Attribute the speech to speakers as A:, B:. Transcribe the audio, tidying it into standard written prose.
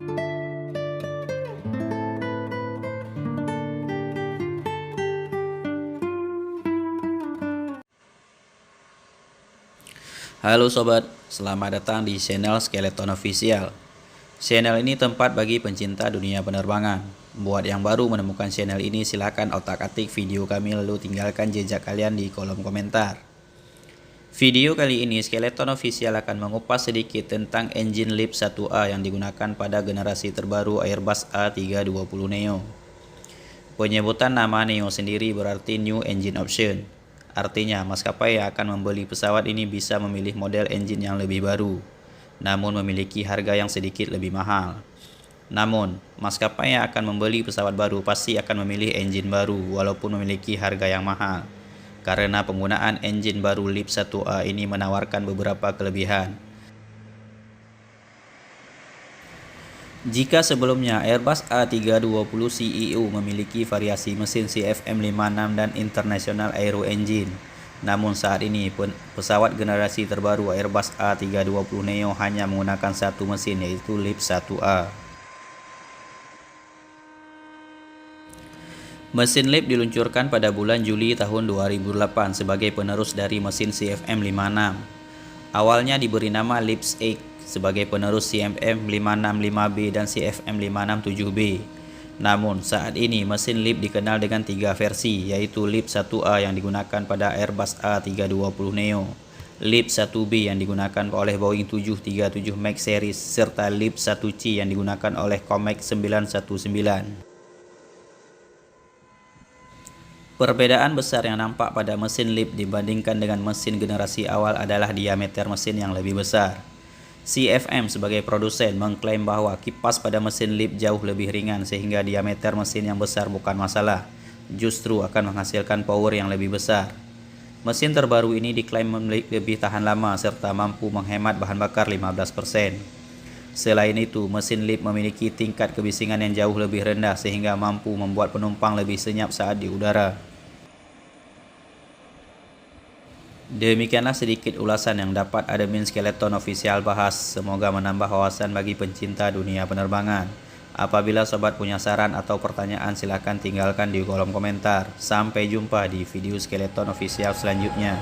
A: Halo sobat, selamat datang di channel Skeleton Official. Channel ini tempat bagi pencinta dunia penerbangan. Buat yang baru menemukan channel ini, silakan otak-atik video kami lalu tinggalkan jejak kalian di kolom komentar. Video kali ini Skeleton Official akan mengupas sedikit tentang engine LEAP 1A yang digunakan pada generasi terbaru Airbus A320neo. Penyebutan nama Neo sendiri berarti New Engine Option. Artinya, maskapai yang akan membeli pesawat ini bisa memilih model engine yang lebih baru, namun memiliki harga yang sedikit lebih mahal. Namun, maskapai yang akan membeli pesawat baru pasti akan memilih engine baru walaupun memiliki harga yang mahal, karena penggunaan engine baru LEAP 1A ini menawarkan beberapa kelebihan. Jika sebelumnya Airbus A320ceo memiliki variasi mesin CFM56 dan International Aero Engine, namun saat ini pesawat generasi terbaru Airbus A320neo hanya menggunakan satu mesin, yaitu LEAP 1A. Mesin LEAP diluncurkan pada bulan Juli tahun 2008 sebagai penerus dari mesin CFM56. Awalnya diberi nama LEAP 8 sebagai penerus CFM565B dan CFM567B. Namun saat ini mesin LEAP dikenal dengan tiga versi, yaitu LEAP 1A yang digunakan pada Airbus A320neo, LEAP 1B yang digunakan oleh Boeing 737 MAX series, serta LEAP 1C yang digunakan oleh Comac 919. Perbedaan besar yang nampak pada mesin LEAP dibandingkan dengan mesin generasi awal adalah diameter mesin yang lebih besar. CFM sebagai produsen mengklaim bahwa kipas pada mesin LEAP jauh lebih ringan sehingga diameter mesin yang besar bukan masalah, justru akan menghasilkan power yang lebih besar. Mesin terbaru ini diklaim lebih tahan lama serta mampu menghemat bahan bakar 15%. Selain itu, mesin LEAP memiliki tingkat kebisingan yang jauh lebih rendah sehingga mampu membuat penumpang lebih senyap saat di udara. Demikianlah sedikit ulasan yang dapat admin Skeleton Official bahas. Semoga menambah wawasan bagi pencinta dunia penerbangan. Apabila sobat punya saran atau pertanyaan, silahkan tinggalkan di kolom komentar. Sampai jumpa di video Skeleton Official selanjutnya.